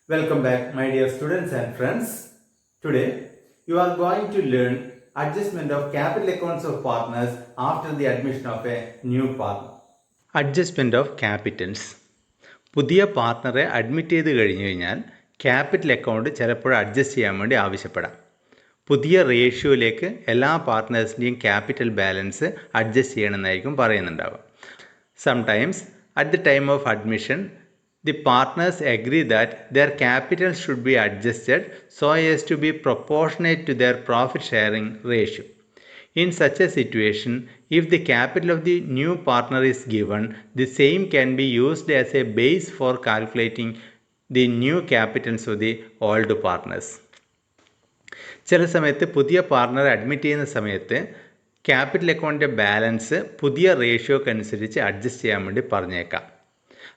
Welcome back, my dear students and friends. Today, you are going to learn adjustment of capital accounts of partners after the admission of a new partner. Adjustment of Capitals. പുതിയ പാർട്ട്ണറെ admit ചെയ്ത് കഴിഞ്ഞ് കഴിഞ്ഞാൽ capital account ചിലപ്പോൾ adjust ചെയ്യാൻ വേണ്ടി ആവശ്യപ്പെടാം. പുതിയ റേഷ്യോയിലേക്ക് എല്ലാ പാർട്ട്നേഴ്സിൻ്റെയും ക്യാപിറ്റൽ ബാലൻസ് അഡ്ജസ്റ്റ് ചെയ്യണമെന്നായിരിക്കും പറയുന്നുണ്ടാവുക. Sometimes at the time of admission the partners agree that their capital should be adjusted so as to be proportionate to their profit sharing ratio. In such a situation, if the capital of the new partner is given, the same can be used as a base for calculating the new capitals of the old partners. ചില സമയത്ത് പുതിയ പാർട്ണറെ admit ചെയ്യുന്ന സമയത്ത് capital അക്കൗണ്ടിൻ്റെ balance പുതിയ റേഷ്യോക്കനുസരിച്ച് adjust ചെയ്യാൻ വേണ്ടി പറഞ്ഞേക്കാം.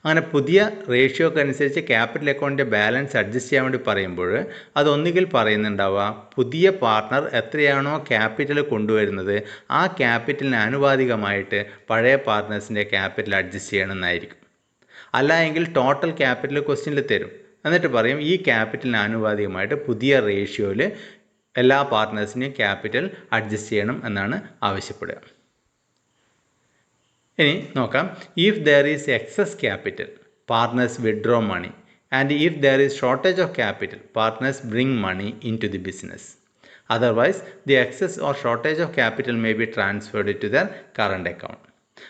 അങ്ങനെ പുതിയ റേഷ്യോക്കനുസരിച്ച് ക്യാപിറ്റൽ അക്കൗണ്ടിൻ്റെ ബാലൻസ് അഡ്ജസ്റ്റ് ചെയ്യാൻ വേണ്ടി പറയുമ്പോൾ അതൊന്നുകിൽ പറയുന്നുണ്ടാവുക പുതിയ പാർട്ണർ എത്രയാണോ ക്യാപിറ്റൽ കൊണ്ടുവരുന്നത് ആ ക്യാപിറ്റലിന് ആനുപാതികമായിട്ട് പഴയ പാർട്ട്നേഴ്സിൻ്റെ ക്യാപിറ്റൽ അഡ്ജസ്റ്റ് ചെയ്യണമെന്നായിരിക്കും. അല്ല എങ്കിൽ ടോട്ടൽ ക്യാപിറ്റൽ ക്വസ്റ്റ്യനിൽ തരും. എന്നിട്ട് പറയും ഈ ക്യാപിറ്റലിന് ആനുപാതികമായിട്ട് പുതിയ റേഷ്യോയിൽ എല്ലാ പാർട്ട്നേഴ്സിൻ്റെയും ക്യാപിറ്റൽ അഡ്ജസ്റ്റ് ചെയ്യണം എന്നാണ് ആവശ്യപ്പെടുക. ഇനി നോക്കാം. If there is excess capital partners withdraw money and if there is shortage of capital partners bring money in to the business. Otherwise the excess or shortage of capital may be transferred to their current account.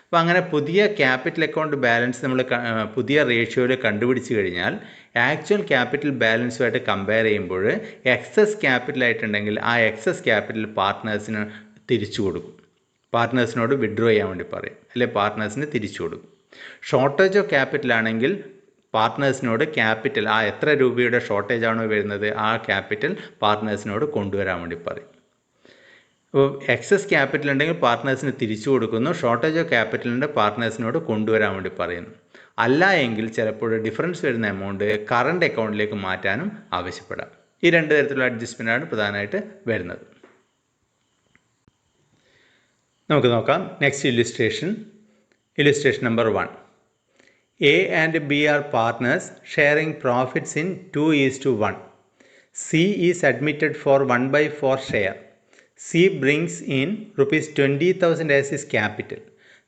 അപ്പോൾ അങ്ങനെ പുതിയ capital account balance നമ്മൾ പുതിയ റേഷ്യോയിൽ കണ്ടുപിടിച്ച് കഴിഞ്ഞാൽ actual capital ബാലൻസുമായിട്ട് compare ചെയ്യുമ്പോൾ excess capital ആയിട്ടുണ്ടെങ്കിൽ ആ എക്സസ് ക്യാപിറ്റൽ പാർട്ട്നേഴ്സിന് തിരിച്ചു കൊടുക്കും. പാർട്ട്നേഴ്സിനോട് വിഡ്രോ ചെയ്യാൻ വേണ്ടി പറയും, അല്ലെങ്കിൽ പാർട്ട്നേഴ്സിന് തിരിച്ചു കൊടുക്കും. ഷോർട്ടേജ് ഓഫ് ക്യാപിറ്റൽ ആണെങ്കിൽ പാർട്ട്നേഴ്സിനോട് ക്യാപിറ്റൽ ആ എത്ര രൂപയുടെ ഷോർട്ടേജ് ആണോ വരുന്നത് ആ ക്യാപിറ്റൽ പാർട്ട്നേഴ്സിനോട് കൊണ്ടുവരാൻ വേണ്ടി പറയും. അപ്പോൾ എക്സസ് ക്യാപിറ്റൽ ഉണ്ടെങ്കിൽ പാർട്ട്നേഴ്സിന് തിരിച്ചു കൊടുക്കുന്നു, ഷോർട്ടേജ് ഓഫ് ക്യാപിറ്റലിൻ്റെ പാർട്ട്നേഴ്സിനോട് കൊണ്ടുവരാൻ വേണ്ടി പറയുന്നു. അല്ല എങ്കിൽ ചിലപ്പോൾ ഡിഫറൻസ് വരുന്ന എമൗണ്ട് കറണ്ട് അക്കൗണ്ടിലേക്ക് മാറ്റാനും ആവശ്യപ്പെടാം. ഈ രണ്ട് തരത്തിലുള്ള അഡ്ജസ്റ്റ്മെൻറ്റാണ് പ്രധാനമായിട്ട് വരുന്നത്. നമുക്ക് നോക്കാം. Next illustration number 1. A and B are partners sharing profits in 2:1. C is admitted for 1/4 share. C brings in ₹20,000 as his capital.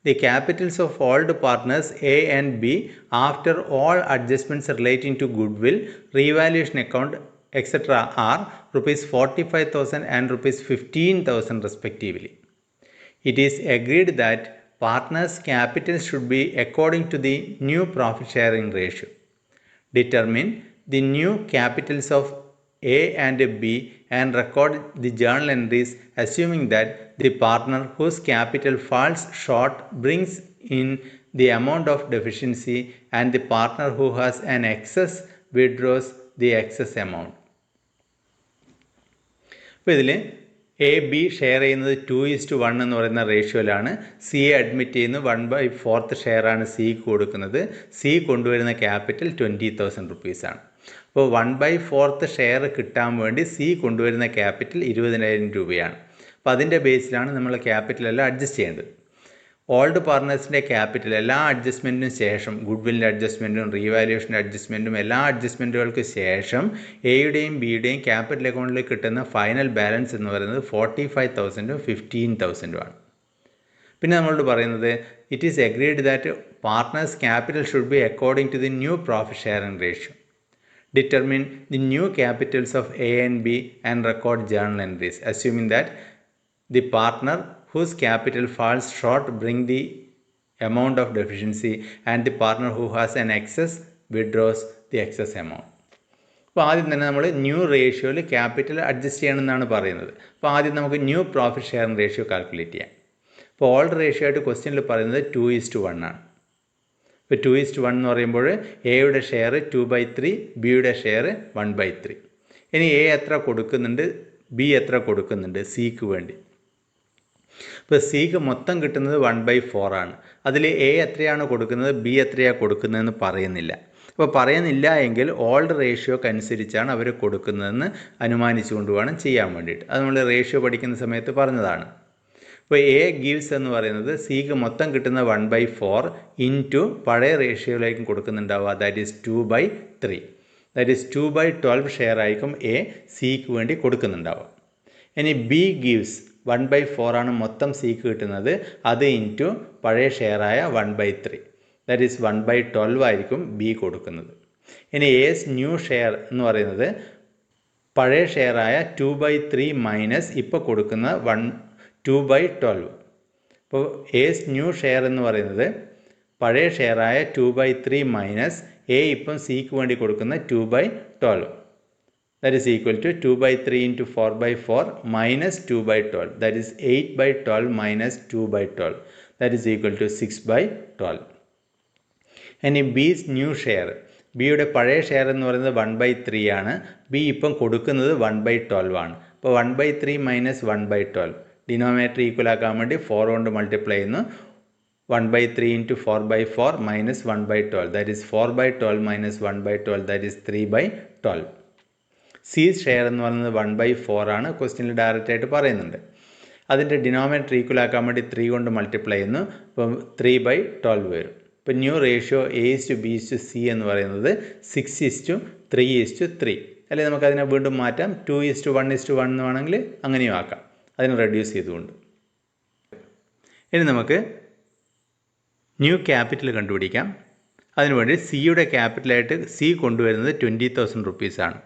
The capitals of all the partners A and B after all adjustments relating to goodwill, revaluation account, etc. are ₹45,000 and ₹15,000 respectively. It is agreed that partners' capital should be according to the new profit sharing ratio. Determine the new capitals of A and B and record the journal entries assuming that the partner whose capital falls short brings in the amount of deficiency and the partner who has an excess withdraws the excess amount. അപ്പോൾ ഇതിൽ A B share ചെയ്യുന്നത് 2:1 എന്ന് പറയുന്ന റേഷ്യോയിലാണ്. സിയെ admit ചെയ്യുന്നത് 1/4 ഷെയറാണ് സിക്ക് കൊടുക്കുന്നത്. C കൊണ്ടുവരുന്ന ക്യാപിറ്റൽ ₹20,000 ആണ്. അപ്പോൾ 1/4 ഷെയർ കിട്ടാൻ വേണ്ടി സി കൊണ്ടുവരുന്ന ക്യാപിറ്റൽ 20,000 രൂപയാണ്. അപ്പോൾ അതിൻ്റെ ബേസിലാണ് നമ്മൾ ക്യാപിറ്റലെല്ലാം അഡ്ജസ്റ്റ് ചെയ്യേണ്ടത്. ഓൾഡ് പാർട്ട്നേഴ്സിൻ്റെ ക്യാപിറ്റൽ എല്ലാ അഡ്ജസ്റ്റ്മെൻറ്റിനും ശേഷം ഗുഡ്വില്ലിൻ്റെ അഡ്ജസ്റ്റ്മെൻറ്റും റീവാലുവേഷൻ്റെ അഡ്ജസ്റ്റ്മെൻറ്റും എല്ലാ അഡ്ജസ്റ്റ്മെൻറ്റുകൾക്ക് ശേഷം എയുടെയും ബിയുടെയും ക്യാപിറ്റൽ അക്കൗണ്ടിൽ കിട്ടുന്ന ഫൈനൽ ബാലൻസ് എന്ന് പറയുന്നത് 45,000 15,000 ആണ്. പിന്നെ നമ്മളോട് പറയുന്നത് it is agreed that partners capital should be according to the new profit sharing ratio. Determine the new capitals of A and B and record journal entries assuming that the partner whose capital falls short bring the amount of deficiency and the partner who has an excess withdraws the excess amount. അപ്പോൾ ആദ്യം തന്നെ നമ്മൾ new റേഷ്യോയിൽ capital adjust ചെയ്യണമെന്നാണ് പറയുന്നത്. അപ്പോൾ ആദ്യം നമുക്ക് new profit sharing ratio calculate ചെയ്യാം. അപ്പോൾ ഓൾഡ് റേഷ്യോ ആയിട്ട് ക്വസ്റ്റ്യനിൽ പറയുന്നത് 2:1 ആണ്. ഇപ്പോൾ 2:1 എന്ന് പറയുമ്പോൾ എയുടെ ഷെയർ 2/3, ബിയുടെ ഷെയർ 1/3. ഇനി എ എത്ര കൊടുക്കുന്നുണ്ട്, ബി എത്ര കൊടുക്കുന്നുണ്ട് സിക്ക് വേണ്ടി. ഇപ്പോൾ സിക്ക് മൊത്തം കിട്ടുന്നത് 1/4 ആണ്. അതിൽ എ എത്രയാണ് കൊടുക്കുന്നത്, ബി എത്രയാണ് കൊടുക്കുന്നതെന്ന് പറയുന്നില്ല. അപ്പോൾ പറയുന്നില്ല എങ്കിൽ ഓൾഡ് റേഷ്യോക്ക് അനുസരിച്ചാണ് അവർ കൊടുക്കുന്നതെന്ന് അനുമാനിച്ചുകൊണ്ട് വേണം ചെയ്യാൻ വേണ്ടിയിട്ട്. അത് നമ്മൾ റേഷ്യോ പഠിക്കുന്ന സമയത്ത് പറഞ്ഞതാണ്. അപ്പോൾ എ ഗീവ്സ് എന്ന് പറയുന്നത് സിക്ക് മൊത്തം കിട്ടുന്ന 1/4 ഇൻറ്റു പഴയ റേഷ്യോയിലേക്കും കൊടുക്കുന്നുണ്ടാവുക, that is 2/3. That is 2/12 share ആയിരിക്കും എ സിക്ക് വേണ്ടി കൊടുക്കുന്നുണ്ടാവുക. ഇനി ബി ഗീവ്സ് 1/4 ആണ് മൊത്തം സിക്ക് കിട്ടുന്നത്, അത് ഇൻറ്റു പഴയ ഷെയറായ 1/3 ദാറ്റ് ഈസ് 1/12 ആയിരിക്കും ബി കൊടുക്കുന്നത്. ഇനി എസ് ന്യൂ ഷെയർ എന്ന് പറയുന്നത് പഴയ ഷെയറായ 2/3 മൈനസ് ഇപ്പോൾ കൊടുക്കുന്ന 2/12. അപ്പോൾ എസ് ന്യൂ ഷെയർ എന്ന് പറയുന്നത് പഴയ ഷെയറായ 2/3 മൈനസ് എ ഇപ്പം സിക്ക് വേണ്ടി കൊടുക്കുന്ന 2/12. That is equal to 2/3 into 4/4 minus 2/12. That is 8/12 minus 2/12. That is equal to 6/12. ഇനി ബീസ് ന്യൂ ഷെയർ, ബിയുടെ പഴയ ഷെയർ എന്ന് പറയുന്നത് 1/3 ആണ്. ബി ഇപ്പം കൊടുക്കുന്നത് 1/12 ആണ്. അപ്പോൾ 1/3 മൈനസ് 1/12 ഡിനോമിനേറ്റർ ഈക്വൽ ആക്കാൻ വേണ്ടി 4 കൊണ്ട് മൾട്ടിപ്ലൈ ചെയ്യുന്നു. 1/3 into 4/4 minus 1/12. That is 4/12 minus 1/12. That is 3/12. C share എന്ന് പറയുന്നത് 1/4 ആണ്. ക്വസ്റ്റ്യനിൽ ഡയറക്റ്റ് ആയിട്ട് പറയുന്നുണ്ട്. അതിൻ്റെ ഡിനോമിനേറ്റർ ഈക്വൽ ആക്കാൻ വേണ്ടി 3 കൊണ്ട് മൾട്ടിപ്ലൈ ചെയ്യുന്നു. അപ്പം 3/12 വരും. ഇപ്പം ന്യൂ റേഷ്യോ A:B:C എന്ന് പറയുന്നത് 6:3:3. അല്ലെങ്കിൽ നമുക്കതിനെ വീണ്ടും മാറ്റാം, 2:1:1 എന്ന് വേണമെങ്കിൽ അങ്ങനെയും ആക്കാം, അതിനെ റെഡ്യൂസ് ചെയ്തുകൊണ്ട്. ഇനി നമുക്ക് ന്യൂ ക്യാപിറ്റൽ കണ്ടുപിടിക്കാം. അതിനുവേണ്ടി സിയുടെ ക്യാപിറ്റലായിട്ട് സി കൊണ്ടുവരുന്നത് 20,000 റുപ്പീസാണ്.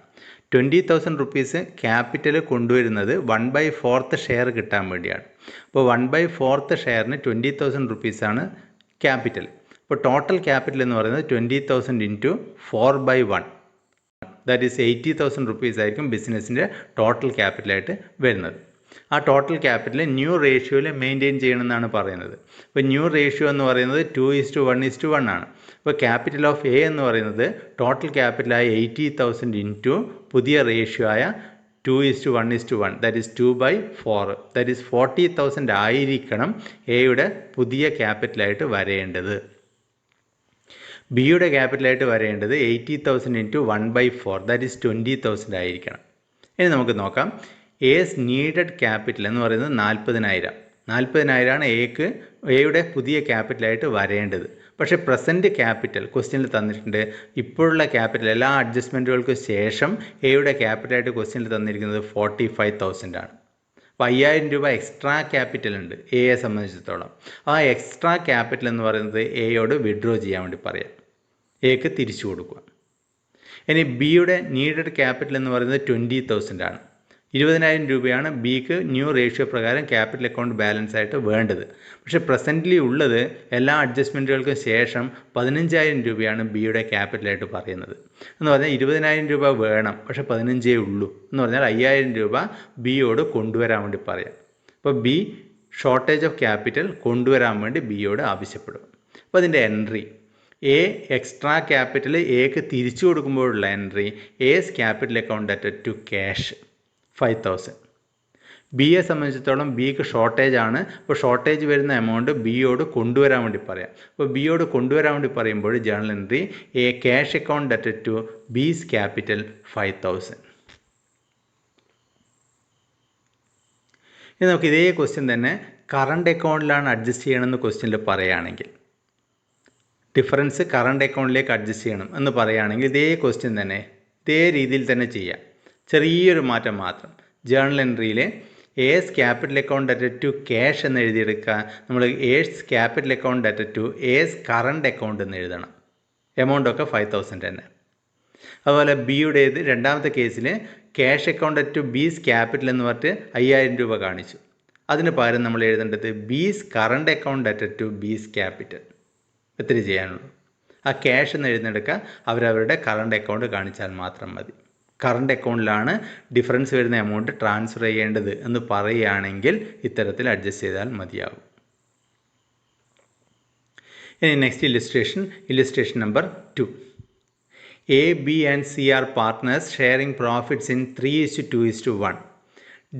20,000 റുപ്പീസ് ക്യാപിറ്റൽ കൊണ്ടുവരുന്നത് 1/4 ഷെയർ കിട്ടാൻ വേണ്ടിയാണ്. അപ്പോൾ 1/4 ഷെയറിന് 20,000 റുപ്പീസാണ് ക്യാപിറ്റൽ. അപ്പോൾ ടോട്ടൽ ക്യാപിറ്റൽ എന്ന് പറയുന്നത് 20,000 ഇൻറ്റു 4/1 ദാറ്റ് ഈസ് 80,000 റുപ്പീസ് ആയിരിക്കും ബിസിനസ്സിൻ്റെ ടോട്ടൽ ക്യാപിറ്റലായിട്ട് വരുന്നത്. ആ ടോട്ടൽ ക്യാപിറ്റൽ ന്യൂ റേഷ്യോയിൽ മെയിൻറ്റെയിൻ ചെയ്യണമെന്നാണ് പറയുന്നത്. അപ്പോൾ ന്യൂ റേഷ്യോ എന്ന് പറയുന്നത് 2:1:1 ആണ്. അപ്പോൾ ക്യാപിറ്റൽ ഓഫ് എ എന്ന് പറയുന്നത് ടോട്ടൽ ക്യാപിറ്റലായ 80,000 ഇൻറ്റു പുതിയ റേഷ്യോ ആയ 2:1:1 ദാറ്റ് ഈസ് 2/4 ദാറ്റ് ഈസ് 40,000 ആയിരിക്കണം എയുടെ പുതിയ ക്യാപിറ്റലായിട്ട് വരേണ്ടത്. ബിയുടെ ക്യാപിറ്റലായിട്ട് വരേണ്ടത് 80,000 ഇൻറ്റു 1/4 ദാറ്റ് ഈസ് 20,000 ആയിരിക്കണം. ഇനി നമുക്ക് നോക്കാം. എസ് നീഡഡ് ക്യാപിറ്റൽ എന്ന് പറയുന്നത് 40,000 എയുടെ പുതിയ ക്യാപിറ്റലായിട്ട് വരേണ്ടത്. പക്ഷേ പ്രസൻറ്റ് ക്യാപിറ്റൽ ക്വസ്റ്റ്യനിൽ തന്നിട്ടുണ്ട്. ഇപ്പോഴുള്ള ക്യാപിറ്റൽ എല്ലാ അഡ്ജസ്റ്റ്മെൻറ്റുകൾക്കും ശേഷം എയുടെ ക്യാപിറ്റലായിട്ട് ക്വസ്റ്റ്യനിൽ തന്നിരിക്കുന്നത് 45,000 ആണ്. അപ്പോൾ 5,000 രൂപ എക്സ്ട്രാ ക്യാപിറ്റൽ ഉണ്ട് എയെ സംബന്ധിച്ചിടത്തോളം. ആ എക്സ്ട്രാ ക്യാപിറ്റൽ എന്ന് പറയുന്നത് എയോട് വിഡ്രോ ചെയ്യാൻ വേണ്ടി പറയാം, എക്ക് തിരിച്ചു കൊടുക്കുക. ഇനി ബിയുടെ നീഡഡ് ക്യാപിറ്റൽ എന്ന് പറയുന്നത് 20,000 ആണ്. 20,000 രൂപയാണ് ബിക്ക് ന്യൂ റേഷ്യോ പ്രകാരം ക്യാപിറ്റൽ അക്കൗണ്ട് ബാലൻസ് ആയിട്ട് വേണ്ടത്. പക്ഷേ പ്രസൻ്റ്ലി ഉള്ളത് എല്ലാ അഡ്ജസ്റ്റ്മെൻറ്റുകൾക്കും ശേഷം 15,000 രൂപയാണ് ബിയുടെ ക്യാപിറ്റലായിട്ട് പറയുന്നത്. എന്ന് പറഞ്ഞാൽ 20,000 രൂപ വേണം, പക്ഷേ 15 ഉള്ളൂ. എന്ന് പറഞ്ഞാൽ 5,000 രൂപ ബിയോട് കൊണ്ടുവരാൻ വേണ്ടി പറയാം. അപ്പോൾ ബി ഷോർട്ടേജ് ഓഫ് ക്യാപിറ്റൽ കൊണ്ടുവരാൻ വേണ്ടി ബിയോട് ആവശ്യപ്പെടും. അപ്പോൾ അതിൻ്റെ എൻട്രി എ എക്സ്ട്രാ ക്യാപിറ്റൽ എക്ക് തിരിച്ചു കൊടുക്കുമ്പോഴുള്ള entry A's capital account added to cash 5,000. ബിയെ സംബന്ധിച്ചിടത്തോളം ബിക്ക് ഷോർട്ടേജ് ആണ്. അപ്പോൾ ഷോർട്ടേജ് വരുന്ന എമൗണ്ട് ബിയോട് കൊണ്ടുവരാൻ വേണ്ടി പറയാം. അപ്പോൾ ബിയോട് കൊണ്ടുവരാൻ വേണ്ടി പറയുമ്പോൾ journal entry A cash account added to B's capital 5,000. ഇനി നമുക്ക് ഇതേ ക്വസ്റ്റ്യൻ തന്നെ കറണ്ട് അക്കൗണ്ടിലാണ് അഡ്ജസ്റ്റ് ചെയ്യണമെന്ന് ക്വസ്റ്റ്യനിൽ പറയുകയാണെങ്കിൽ, ഡിഫറൻസ് കറണ്ട് അക്കൗണ്ടിലേക്ക് അഡ്ജസ്റ്റ് ചെയ്യണം എന്ന് പറയുകയാണെങ്കിൽ ഇതേ ക്വസ്റ്റ്യൻ തന്നെ ഇതേ രീതിയിൽ തന്നെ ചെയ്യാം. ചെറിയൊരു മാറ്റം മാത്രം. ജേണൽ എൻട്രിയിൽ A's capital account added to cash എന്ന് എഴുതിയെടുക്കുക. നമ്മൾ A's capital account added to A's current account എന്ന് എഴുതണം. എമൗണ്ടൊക്കെ 5,000 തന്നെ. അതുപോലെ ബിയുടേത് രണ്ടാമത്തെ കേസിൽ cash account at to B's capital എന്ന് പറഞ്ഞിട്ട് 5,000 രൂപ കാണിച്ചു. അതിന് പകരം നമ്മൾ എഴുതേണ്ടത് B's current account added to B's capital. എത്ര ചെയ്യാനുള്ളൂ? ആ ക്യാഷ് എന്ന് എഴുതിയെടുക്കുക, അവരവരുടെ കറണ്ട് അക്കൗണ്ട് കാണിച്ചാൽ മാത്രം മതി. കറണ്ട് അക്കൗണ്ടിലാണ് ഡിഫറൻസ് വരുന്ന എമൗണ്ട് ട്രാൻസ്ഫർ ചെയ്യേണ്ടത് എന്ന് പറയുകയാണെങ്കിൽ ഇത്തരത്തിൽ അഡ്ജസ്റ്റ് ചെയ്താൽ മതിയാകും. ഇനി next illustration number 2. A, B and C are partners sharing profits in 3:2:1.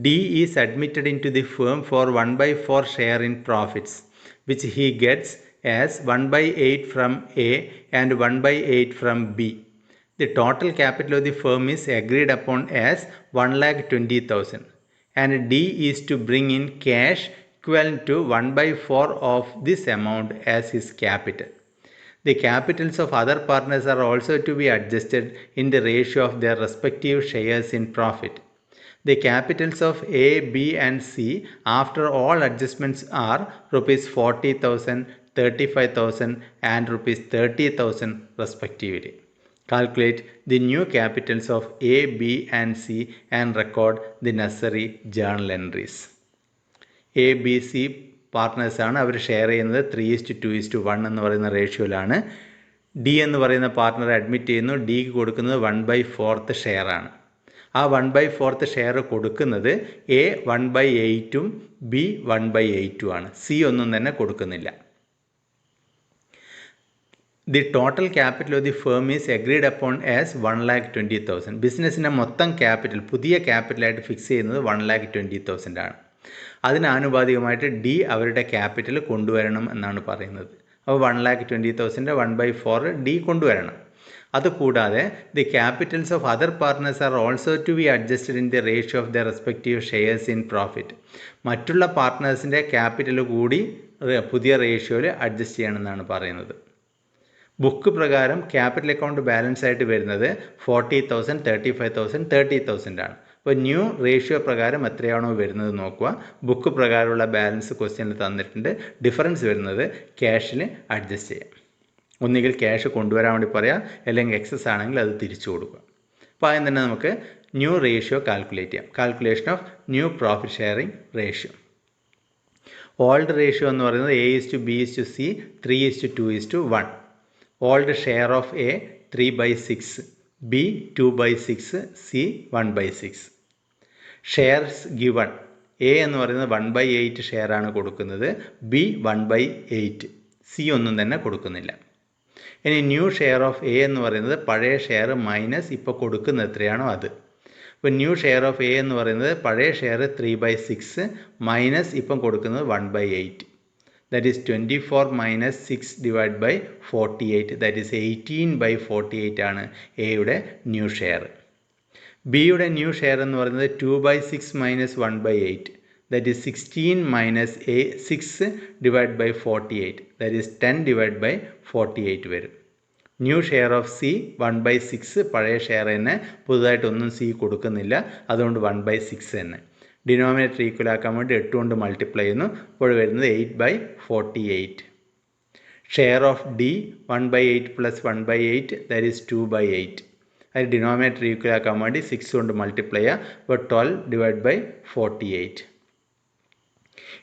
D is admitted into the firm for 1/4 share in profits, which he gets as 1/8 from A and 1/8 from B. The total capital of the firm is agreed upon as 1,20,000 and D is to bring in cash equivalent to 1/4 of this amount as his capital. The capitals of other partners are also to be adjusted in the ratio of their respective shares in profit. The capitals of A, B and C after all adjustments are rupees 40,000, 35,000 and rupees 30,000 respectively. Calculate the new capitals of A, B and C and record the necessary journal entries. A B C പാർട്ട്നേഴ്സാണ്. അവർ share ചെയ്യുന്നത് 3:2:1 എന്ന് പറയുന്ന റേഷ്യോയിലാണ്. D എന്ന് പറയുന്ന partner admit ചെയ്യുന്നു. ഡിക്ക് കൊടുക്കുന്നത് 1/4 ഷെയറാണ്. ആ 1/4 ഷെയർ കൊടുക്കുന്നത് എ 1/8 ബി 1/8 ആണ്. സി ഒന്നും തന്നെ കൊടുക്കുന്നില്ല. The total capital of the firm is agreed upon as 1,20,000. ബിസിനസ്സിൻ്റെ മൊത്തം ക്യാപിറ്റൽ പുതിയ ക്യാപിറ്റലായിട്ട് ഫിക്സ് ചെയ്യുന്നത് 1,20,000 ആണ്. അതിനാനുപാതികമായിട്ട് ഡി അവരുടെ ക്യാപിറ്റൽ കൊണ്ടുവരണം എന്നാണ് പറയുന്നത്. അപ്പോൾ 1,20,000 1/4 ഡി കൊണ്ടുവരണം. അതുകൂടാതെ the capitals of other partners are also to be adjusted in the ratio of the respective shares in profit. മറ്റുള്ള പാർട്ട്നേഴ്സിൻ്റെ ക്യാപിറ്റൽ കൂടി പുതിയ റേഷ്യോയിൽ അഡ്ജസ്റ്റ് ചെയ്യണമെന്നാണ് പറയുന്നത്. ബുക്ക് പ്രകാരം ക്യാപിറ്റൽ അക്കൗണ്ട് ബാലൻസ് ആയിട്ട് വരുന്നത് 40,000, 35,000, 30,000 ആണ്. അപ്പോൾ ന്യൂ റേഷ്യോ പ്രകാരം എത്രയാണോ വരുന്നത് നോക്കുക. ബുക്ക് പ്രകാരമുള്ള ബാലൻസ് ക്വസ്റ്റ്യനിൽ തന്നിട്ടുണ്ട്. ഡിഫറൻസ് വരുന്നത് ക്യാഷിൽ അഡ്ജസ്റ്റ് ചെയ്യാം. ഒന്നുകിൽ ക്യാഷ് കൊണ്ടുവരാൻ വേണ്ടി പറയാം, അല്ലെങ്കിൽ എക്സസ് ആണെങ്കിൽ അത് തിരിച്ചു കൊടുക്കുക. അപ്പോൾ ആദ്യം തന്നെ നമുക്ക് ന്യൂ റേഷ്യോ കാൽക്കുലേറ്റ് ചെയ്യാം. Calculation of new profit sharing ratio. Old ratio എന്ന് പറയുന്നത് A:B:C 3:2:1. Old share of A 3/6, B 2/6, C 1/6. Shares given. A എന്ന് പറയുന്നത് 1/8 ഷെയറാണ് കൊടുക്കുന്നത്, ബി 1/8, സി ഒന്നും തന്നെ കൊടുക്കുന്നില്ല. ഇനി ന്യൂ ഷെയർ ഓഫ് എ എന്ന് പറയുന്നത് പഴയ ഷെയർ മൈനസ് ഇപ്പോൾ കൊടുക്കുന്നത് എത്രയാണോ അത്. ഇപ്പോൾ ന്യൂ ഷെയർ ഓഫ് എ എന്ന് പറയുന്നത് പഴയ ഷെയർ 3/6 മൈനസ് ഇപ്പം കൊടുക്കുന്നത് 1/8. That is 24 minus 6 divided by 48. That is 18/48 ആണ് എയുടെ ന്യൂ ഷെയർ. ബിയുടെ ന്യൂ ഷെയർ എന്ന് പറയുന്നത് 2/6 minus 1/8. That is 16 minus 6 divided by 48. That is 10 divided by 48 വരും. New share of C 1/6. പഴയ ഷെയർ തന്നെ, പുതുതായിട്ടൊന്നും സി കൊടുക്കുന്നില്ല, അതുകൊണ്ട് 1/6 തന്നെ. ഡിനോമിനേറ്റർ ഈക്വൽ ആക്കാൻ വേണ്ടി 8 കൊണ്ട് മൾട്ടിപ്ലൈ ചെയ്യുന്നു. ഇപ്പോൾ വരുന്നത് 8/48. Share of D 1/8 plus 1/8 that is 2/8. അത് ഡിനോമിനേറ്റർ ഈക്വൽ ആക്കാൻ വേണ്ടി 6 കൊണ്ട് മൾട്ടിപ്ലൈ ചെയ്യുക. അപ്പോൾ 12 divided by 48.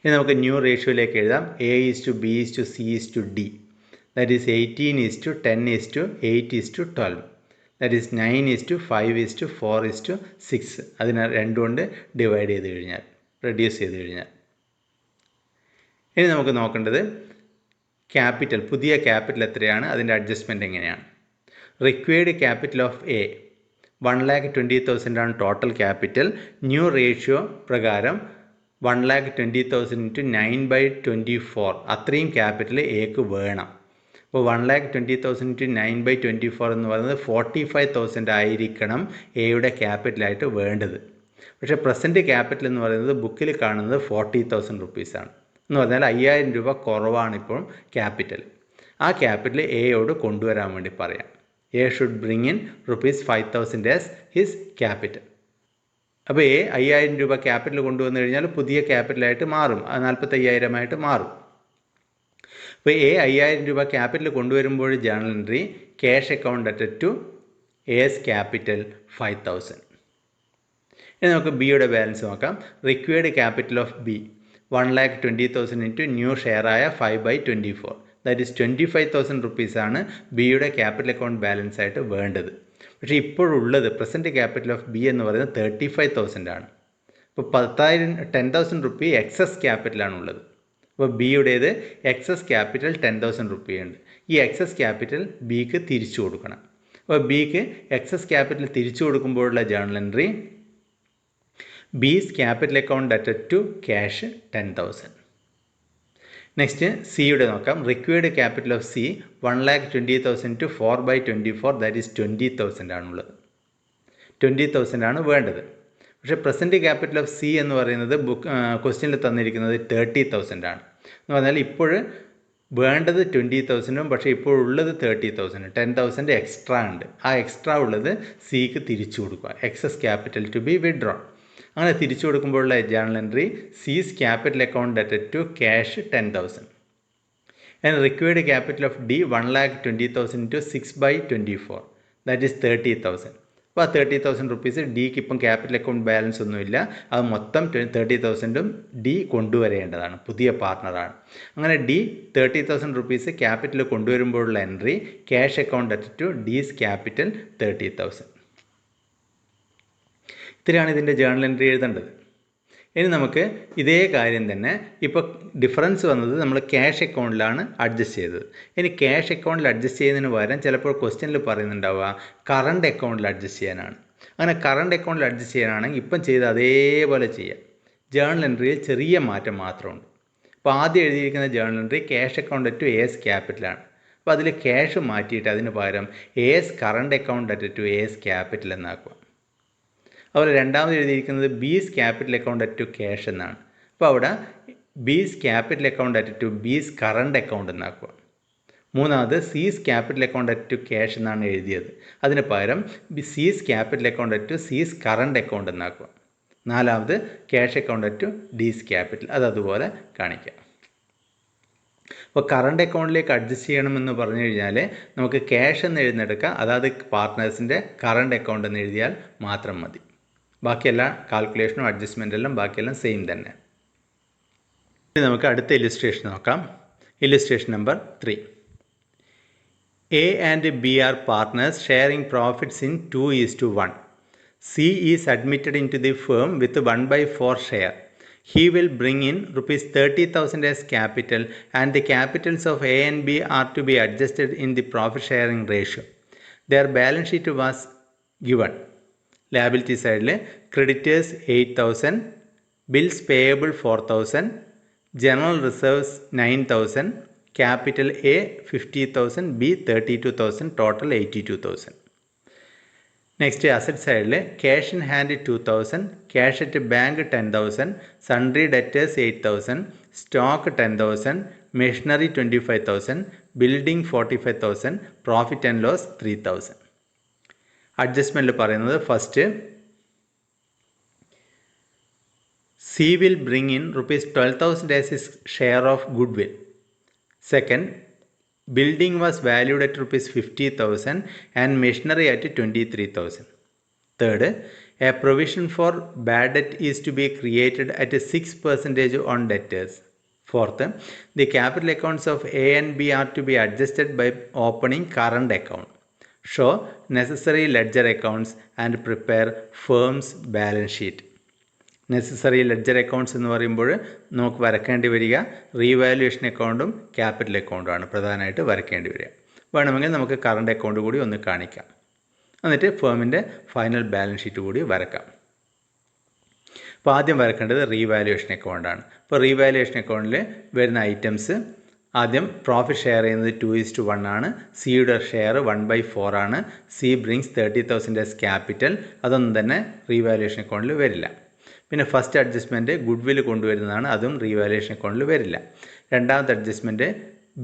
ഇനി നമുക്ക് ന്യൂ റേഷ്യോയിലേക്ക് എഴുതാം. A:B:C:D. That is 18:10:8:12. That is 9:5:4:6. അതിനെ 2 കൊണ്ട് ഡിവൈഡ് ചെയ്ത് കഴിഞ്ഞാൽ, റെഡ്യൂസ് ചെയ്ത് കഴിഞ്ഞാൽ. ഇനി നമുക്ക് നോക്കേണ്ടത് ക്യാപിറ്റൽ, പുതിയ ക്യാപിറ്റൽ എത്രയാണ്, അതിൻ്റെ അഡ്ജസ്റ്റ്മെൻറ്റ് എങ്ങനെയാണ്. റിക്വയർഡ് ക്യാപിറ്റൽ ഓഫ് എ 1,20,000 ആണ് ടോട്ടൽ ക്യാപിറ്റൽ. ന്യൂ റേഷ്യോ പ്രകാരം 1,20,000 into 9/24 അത്രയും ക്യാപിറ്റൽ എക്ക് വേണം. അപ്പോൾ 1,20,000 into 9/24 എന്ന് പറയുന്നത് 45,000 ആയിരിക്കണം എയുടെ ക്യാപിറ്റലായിട്ട് വേണ്ടത്. പക്ഷേ പ്രസൻറ്റ് ക്യാപിറ്റൽ എന്ന് പറയുന്നത് ബുക്കിൽ കാണുന്നത് 40,000 റുപ്പീസാണ്. എന്ന് പറഞ്ഞാൽ 5,000 രൂപ കുറവാണ് ഇപ്പോൾ ക്യാപിറ്റൽ. ആ ക്യാപിറ്റൽ എയോട് കൊണ്ടുവരാൻ വേണ്ടി പറയാം. A should bring in ₹5,000 as his capital. അപ്പോൾ എ 5,000 രൂപ ക്യാപിറ്റൽ കൊണ്ടുവന്നു കഴിഞ്ഞാൽ പുതിയ ക്യാപിറ്റലായിട്ട് മാറും, 45,000 ആയിട്ട് മാറും. അപ്പോൾ എ 5,000 രൂപ ക്യാപിറ്റൽ കൊണ്ടുവരുമ്പോൾ journal entry cash account added to A's capital 5,000. ഇനി നമുക്ക് ബിയുടെ ബാലൻസ് നോക്കാം. Required capital of B 1,20,000 into new ഷെയറായ 5/24. ദാറ്റ് ഈസ് 25,000 റുപ്പീസാണ് ബിയുടെ ക്യാപിറ്റൽ അക്കൗണ്ട് ബാലൻസ് ആയിട്ട് വേണ്ടത്. പക്ഷേ ഇപ്പോഴുള്ളത് പ്രസൻറ്റ് ക്യാപിറ്റൽ ഓഫ് ബി എന്ന് പറയുന്നത് 35,000 ആണ്. അപ്പോൾ 10,000 റുപ്പി എക്സസ് ക്യാപിറ്റലാണുള്ളത്. അപ്പോൾ ബിയുടേത് എക്സസ് ക്യാപിറ്റൽ 10,000 റുപ്പിയുണ്ട്. ഈ എക്സസ് ക്യാപിറ്റൽ ബിക്ക് തിരിച്ചു കൊടുക്കണം. അപ്പോൾ ബിക്ക് എക്സസ് ക്യാപിറ്റൽ തിരിച്ചു കൊടുക്കുമ്പോഴുള്ള journal entry B's capital account added to cash 10,000. Next സിയുടെ നോക്കാം. Required capital of C 1,20,000 to 4/24 that is 20,000 ആണുള്ളത്. 20,000 ആണ് വേണ്ടത്. പക്ഷേ പ്രസൻറ്റ് ക്യാപിറ്റൽ ഓഫ് സി എന്ന് പറയുന്നത് ക്വസ്റ്റ്യനിൽ തന്നിരിക്കുന്നത് 30,000 ആണ്. എന്ന് പറഞ്ഞാൽ ഇപ്പോൾ വേണ്ടത് 20,000 പക്ഷേ ഇപ്പോൾ ഉള്ളത് 30,000, 10,000 എക്സ്ട്രാ ഉണ്ട്. ആ എക്സ്ട്രാ ഉള്ളത് സിക്ക് തിരിച്ചു കൊടുക്കുക. Excess capital to B withdrawn. അങ്ങനെ തിരിച്ചു കൊടുക്കുമ്പോഴുള്ള journal entry C's capital account ഡെറ്റഡ് to cash 10,000 and required capital of D 1,20,000 into 6/24, that is 30,000. അപ്പോൾ ആ 30,000 റുപ്പീസ് ഡിക്ക് ഇപ്പം ക്യാപിറ്റൽ അക്കൗണ്ട് ബാലൻസ് ഒന്നുമില്ല, അത് മൊത്തം 30,000 ഡി കൊണ്ടുവരേണ്ടതാണ്, പുതിയ പാർട്ട്ണറാണ്. അങ്ങനെ ഡി 30,000 റുപ്പീസ് ക്യാപിറ്റൽ കൊണ്ടുവരുമ്പോഴുള്ള entry cash account at to D's capital 30,000. ഇത്രയാണ് ഇതിൻ്റെ ജേണൽ എൻട്രി എഴുതേണ്ടത്. ഇനി നമുക്ക് ഇതേ കാര്യം തന്നെ ഇപ്പോൾ ഡിഫറൻസ് വന്നത് നമ്മൾ ക്യാഷ് അക്കൗണ്ടിലാണ് അഡ്ജസ്റ്റ് ചെയ്തത്. ഇനി ക്യാഷ് അക്കൗണ്ടിൽ അഡ്ജസ്റ്റ് ചെയ്യുന്നതിന് പകരം ചിലപ്പോൾ ക്വസ്റ്റ്യനിൽ പറയുന്നുണ്ടാവുക കറണ്ട് അക്കൗണ്ടിൽ അഡ്ജസ്റ്റ് ചെയ്യാനാണ്. അങ്ങനെ കറണ്ട് അക്കൗണ്ടിൽ അഡ്ജസ്റ്റ് ചെയ്യാനാണെങ്കിൽ ഇപ്പം ചെയ്ത് അതേപോലെ ചെയ്യാം. ജേണൽ എൻട്രിയിൽ ചെറിയ മാറ്റം മാത്രമുണ്ട്. അപ്പോൾ ആദ്യം എഴുതിയിരിക്കുന്ന journal entry cash account to A's ക്യാപിറ്റലാണ്. അപ്പോൾ അതിൽ ക്യാഷ് മാറ്റിയിട്ട് അതിന് പകരം A's current account to A's capital എന്നാക്കുക. അതുപോലെ രണ്ടാമത് എഴുതിയിരിക്കുന്നത് B's capital account to cash എന്നാണ്. അപ്പോൾ അവിടെ B's capital account to B's current account എന്നാക്കുക. മൂന്നാമത് C's capital account to cash എന്നാണ് എഴുതിയത്, അതിന് പകരം സീസ് ക്യാപിറ്റൽ അക്കൗണ്ട് ടു സീസ് കറണ്ട് അക്കൗണ്ട് എന്നാക്കുക. നാലാമത് cash account to D's capital, അതുപോലെ കാണിക്കാം. അപ്പോൾ കറണ്ട് അക്കൗണ്ടിലേക്ക് അഡ്ജസ്റ്റ് ചെയ്യണമെന്ന് പറഞ്ഞു കഴിഞ്ഞാൽ നമുക്ക് ക്യാഷ് എന്ന് എഴുതിയെടുക്കാം, അതായത് പാർട്ട്നേഴ്സിൻ്റെ കറണ്ട് അക്കൗണ്ട് എന്ന് എഴുതിയാൽ മാത്രം മതി. ബാക്കിയെല്ലാം കാൽക്കുലേഷനും അഡ്ജസ്റ്റ്മെൻ്റ് എല്ലാം ബാക്കിയെല്ലാം സെയിം തന്നെ. ഇനി നമുക്ക് അടുത്ത ഇല്ലുസ്ട്രേഷൻ നോക്കാം. Illustration number 3. A and B are partners sharing profits in 2:1. C is admitted into the firm with 1/4 share. He will bring in rupees 30,000 as capital and the capitals of A and B are to be adjusted in the profit sharing ratio. Their balance sheet was given. Liability side creditors 8,000, bills payable 4,000, general reserves 9,000, capital A 50,000, B 32,000, total 82,000. Next asset side cash in hand 2,000, cash at bank 10,000, sundry debtors 8,000, stock 10,000, machinery 25,000, building 45,000, profit and loss 3,000. അഡ്ജസ്റ്റ്മെൻറ്റിൽ പറയുന്നത് first C will bring in rupees 12,000 as his share of goodwill. Second, building was valued at rupees 50,000 and machinery at 23,000. Third, a provision for bad debt is to be created at 6% on debtors. Fourth, the capital accounts of A and B are to be adjusted by opening current account. Show necessary ledger accounts and prepare firm's balance sheet. Necessary ledger accounts എന്ന് പറയുമ്പോൾ നമുക്ക് വരക്കേണ്ടി വരിക revaluation അക്കൗണ്ടും capital അക്കൗണ്ടുമാണ് പ്രധാനമായിട്ട് വരക്കേണ്ടി വരിക. വേണമെങ്കിൽ നമുക്ക് current account കൂടി ഒന്ന് കാണിക്കാം, എന്നിട്ട് ഫേമിൻ്റെ ഫൈനൽ ബാലൻസ് ഷീറ്റ് കൂടി വരക്കാം. അപ്പോൾ ആദ്യം വരക്കേണ്ടത് റീവാലുവേഷൻ അക്കൗണ്ടാണ്. അപ്പോൾ റീവാലുവേഷൻ അക്കൗണ്ടിൽ വരുന്ന ഐറ്റംസ് ആദ്യം പ്രോഫിറ്റ് ഷെയർ ചെയ്യുന്നത് 2:1 ആണ്. സിയുടെ ഷെയർ 1/4 ആണ്. സി ബ്രിങ്സ് 30,000 ആസ് ക്യാപിറ്റൽ, അതൊന്നും തന്നെ റീവാലുവേഷൻ അക്കൗണ്ടിൽ വരില്ല. പിന്നെ ഫസ്റ്റ് അഡ്ജസ്റ്റ്മെൻറ്റ് ഗുഡ് വിൽ കൊണ്ടുവരുന്നതാണ്, അതും റീവാലുവേഷൻ അക്കൗണ്ടിൽ വരില്ല. രണ്ടാമത്തെ adjustment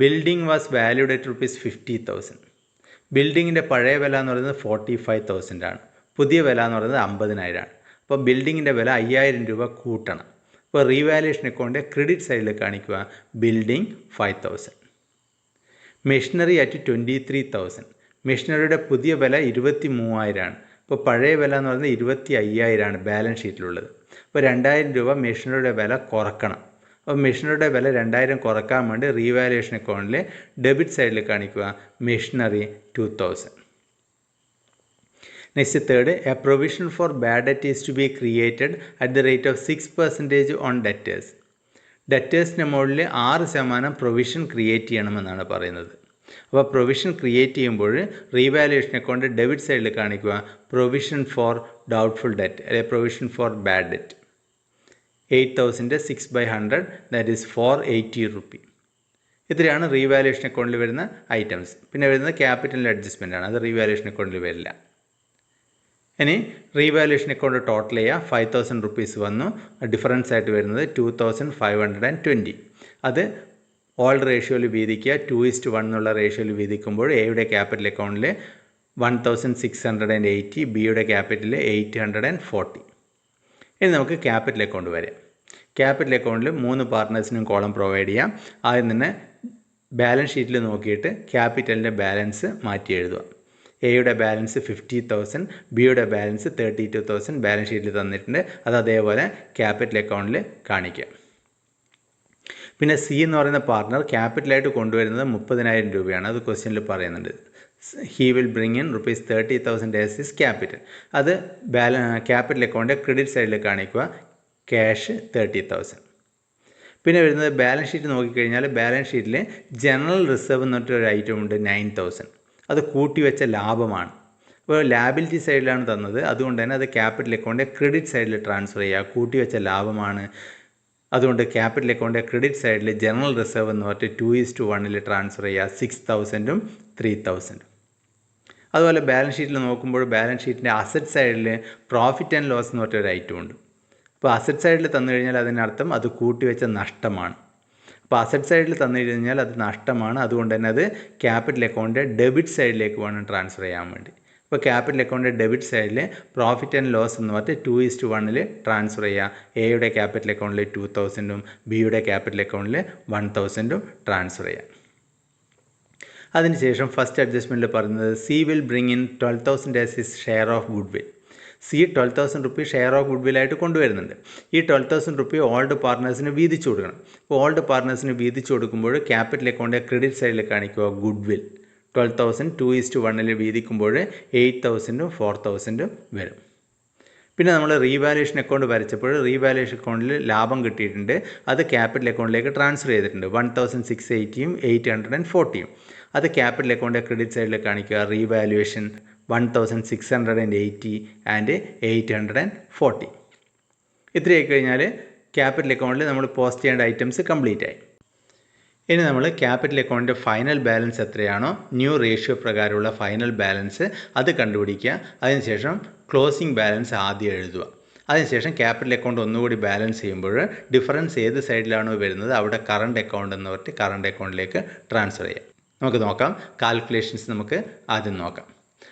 building was valued at rupees 50,000. ബിൽഡിങ്ങിൻ്റെ പഴയ വില എന്ന് പറയുന്നത് 45,000 ആണ്, പുതിയ വില എന്ന് പറയുന്നത് 50,000 ആണ്. അപ്പോൾ ബിൽഡിങ്ങിൻ്റെ വില 5,000 രൂപ കൂട്ടണം. ഇപ്പോൾ റീവാലുവേഷൻ അക്കൗണ്ട് ക്രെഡിറ്റ് സൈഡിൽ കാണിക്കുക ബിൽഡിംഗ് 5,000. Machinery at 23,000. മെഷീനറിയുടെ പുതിയ വില 23,000 ആണ്. ഇപ്പോൾ പഴയ വില എന്ന് പറയുന്നത് 25,000 ആണ് ബാലൻസ് ഷീറ്റിലുള്ളത്. അപ്പോൾ 2,000 രൂപ മെഷീനറിയുടെ വില കുറക്കണം. അപ്പോൾ മെഷീനറിയുടെ വില 2,000 കുറക്കാൻ വേണ്ടി റീവാലുവേഷൻ അക്കൗണ്ടിൽ ഡെബിറ്റ് സൈഡിൽ കാണിക്കുക machinery 2,000. Next third, A provision for bad debt is to be created at the rate of 6% on debtors. ഡെറ്റേഴ്സിൻ്റെ മുകളിൽ 6% പ്രൊവിഷൻ ക്രിയേറ്റ് ചെയ്യണമെന്നാണ് പറയുന്നത്. അപ്പോൾ പ്രൊവിഷൻ ക്രിയേറ്റ് ചെയ്യുമ്പോൾ റീവാലുവേഷൻ അക്കൗണ്ട് ഡെബിറ്റ് സൈഡിൽ കാണിക്കുക പ്രൊവിഷൻ ഫോർ ഡൗട്ട്ഫുൾ ഡെറ്റ് അല്ലെങ്കിൽ provision for bad debt 8,000 6/100, that is 480 rupee. ഇത്രയാണ് റീവാലുവേഷൻ അക്കൗണ്ടിൽ വരുന്ന ഐറ്റംസ്. പിന്നെ വരുന്നത് ക്യാപിറ്റൽ അഡ്ജസ്റ്റ്മെൻ്റ് ആണ്, അത് റീവാലുവേഷൻ അക്കൗണ്ടിൽ വരില്ല. ഇനി റീവാലുവേഷൻ അക്കൗണ്ട് ടോട്ടൽ ചെയ്യുക 5,000 റുപ്പീസ് വന്നു. ഡിഫറൻസ് ആയിട്ട് വരുന്നത് 2,520. അത് ഓൾഡ് റേഷ്യോയിൽ വീതിക്കുക 2:1 എന്നുള്ള റേഷ്യോയിൽ വീതിക്കുമ്പോൾ എയുടെ ക്യാപിറ്റൽ അക്കൗണ്ടിൽ 1680, ബിയുടെ ക്യാപിറ്റൽ 840. ഇനി നമുക്ക് ക്യാപിറ്റൽ അക്കൗണ്ട് വരാം. ക്യാപിറ്റൽ അക്കൗണ്ടിൽ 3 പാർട്ട്നേഴ്സിനും കോളം പ്രൊവൈഡ് ചെയ്യാം. ആദ്യം തന്നെ ബാലൻസ് ഷീറ്റിൽ നോക്കിയിട്ട് ക്യാപിറ്റലിൻ്റെ ബാലൻസ് മാറ്റി എഴുതുക. എയുടെ ബാലൻസ് 50,000, ബിയുടെ ബാലൻസ് 32,000 ബാലൻസ് ഷീറ്റിൽ തന്നിട്ടുണ്ട്. അത് അതേപോലെ ക്യാപിറ്റൽ അക്കൗണ്ടിൽ കാണിക്കുക. പിന്നെ സി എന്ന് പറയുന്ന പാർട്ട്ണർ ക്യാപിറ്റലായിട്ട് കൊണ്ടുവരുന്നത് 30,000 രൂപയാണ്. അത് ക്വസ്റ്റ്യനിൽ പറയുന്നുണ്ട്. He will bring in ₹30,000 as his capital. അത് ക്യാപിറ്റൽ അക്കൗണ്ടിൻ്റെ ക്രെഡിറ്റ് സൈഡിൽ കാണിക്കുക. ക്യാഷ് 30,000. പിന്നെ വരുന്നത് ബാലൻസ് ഷീറ്റ് നോക്കിക്കഴിഞ്ഞാൽ ബാലൻസ് ഷീറ്റിൽ ജനറൽ റിസർവ് എന്ന് പറഞ്ഞൊരു ഐറ്റം ഉണ്ട് 9,000. അത് കൂട്ടിവെച്ച ലാഭമാണ്. അപ്പോൾ ലാബിലിറ്റി സൈഡിലാണ് തന്നത്, അതുകൊണ്ട് തന്നെ അത് ക്യാപിറ്റൽ അക്കൗണ്ടിൻ്റെ ക്രെഡിറ്റ് സൈഡിൽ ട്രാൻസ്ഫർ ചെയ്യുക. കൂട്ടിവെച്ച ലാഭമാണ്. അതുകൊണ്ട് ക്യാപിറ്റൽ അക്കൗണ്ടിൻ്റെ ക്രെഡിറ്റ് സൈഡിൽ ജനറൽ റിസർവ് എന്ന് പറഞ്ഞിട്ട് 2:1 ട്രാൻസ്ഫർ ചെയ്യുക. 6,000ഉം 3,000. അതുപോലെ ബാലൻസ് ഷീറ്റിൽ നോക്കുമ്പോൾ ബാലൻസ് ഷീറ്റിൻ്റെ അസറ്റ് സൈഡിൽ പ്രോഫിറ്റ് ആൻഡ് ലോസ് എന്ന് പറഞ്ഞൊരു ഐറ്റം ഉണ്ട്. അപ്പോൾ അസറ്റ് സൈഡിൽ തന്നു കഴിഞ്ഞാൽ അതിനർത്ഥം അത് കൂട്ടിവെച്ച നഷ്ടമാണ്. അപ്പോൾ അസറ്റ് സൈഡിൽ തന്നു കഴിഞ്ഞാൽ അത് നഷ്ടമാണ്. അതുകൊണ്ട് തന്നെ അത് ക്യാപിറ്റൽ അക്കൗണ്ടിൻ്റെ ഡെബിറ്റ് സൈഡിലേക്ക് വേണം ട്രാൻസ്ഫർ ചെയ്യാൻ വേണ്ടി. അപ്പോൾ ക്യാപിറ്റൽ അക്കൗണ്ടിൻ്റെ ഡെബിറ്റ് സൈഡിൽ പ്രോഫിറ്റ് ആൻഡ് ലോസ് എന്ന് പറഞ്ഞിട്ട് 2:1 ട്രാൻസ്ഫർ ചെയ്യുക. എയുടെ ക്യാപിറ്റൽ അക്കൗണ്ടിൽ 2,000ഉം ബിയുടെ ക്യാപിറ്റൽ അക്കൗണ്ടിൽ 1,000ഉം ട്രാൻസ്ഫർ ചെയ്യുക. അതിനുശേഷം ഫസ്റ്റ് അഡ്ജസ്റ്റ്മെൻറ്റിൽ പറയുന്നത് C will bring in 12,000 as his share of goodwill. C 12,000 rupee share of good വില്ലായിട്ട് കൊണ്ടുവരുന്നുണ്ട്. ഈ 12,000 റുപ്പീ ഓൾഡ് പാർട്ട്നേഴ്സിന് വീതിച്ചു കൊടുക്കണം. അപ്പോൾ ഓൾഡ് പാർട്ട്നേഴ്സിന് വീതിച്ചു കൊടുക്കുമ്പോൾ ക്യാപിറ്റൽ അക്കൗണ്ടിൻ്റെ ക്രെഡിറ്റ് സൈഡിൽ കാണിക്കുക ഗുഡ് വിൽ. 12,000 2:1 വീതിക്കുമ്പോൾ 8,000ഉം 4,000ഉം വരും. പിന്നെ നമ്മൾ റീവാലുവേഷൻ അക്കൗണ്ട് വരച്ചപ്പോൾ റീവാലുവേഷൻ അക്കൗണ്ടിൽ ലാഭം കിട്ടിയിട്ടുണ്ട്. അത് ക്യാപിറ്റൽ അക്കൗണ്ടിലേക്ക് ട്രാൻസ്ഫർ ചെയ്തിട്ടുണ്ട്. 1,680ഉം 840ഉം. അത് ക്യാപിറ്റൽ അക്കൗണ്ടിൻ്റെ ക്രെഡിറ്റ് സൈഡിൽ കാണിക്കുക റീവാലുവേഷൻ 1,680 ആൻഡ് 840. ഇത്രയായി കഴിഞ്ഞാൽ ക്യാപിറ്റൽ അക്കൗണ്ടിൽ നമ്മൾ പോസ്റ്റ് ചെയ്യേണ്ട ഐറ്റംസ് കംപ്ലീറ്റ് ആയി. ഇനി നമ്മൾ ക്യാപിറ്റൽ അക്കൗണ്ടിൻ്റെ ഫൈനൽ ബാലൻസ് എത്രയാണോ ന്യൂ റേഷ്യോ പ്രകാരമുള്ള ഫൈനൽ ബാലൻസ് അത് കണ്ടുപിടിക്കുക. അതിനുശേഷം ക്ലോസിംഗ് ബാലൻസ് ആദ്യം എഴുതുക. അതിനുശേഷം ക്യാപിറ്റൽ അക്കൗണ്ട് ഒന്നുകൂടി ബാലൻസ് ചെയ്യുമ്പോൾ ഡിഫറൻസ് ഏത് സൈഡിലാണോ വരുന്നത് അവിടെ കറണ്ട് അക്കൗണ്ട് എന്ന് പറഞ്ഞിട്ട് കറണ്ട് അക്കൗണ്ടിലേക്ക് ട്രാൻസ്ഫർ ചെയ്യാം. നമുക്ക് നോക്കാം. കാൽക്കുലേഷൻസ് നമുക്ക് ആദ്യം നോക്കാം.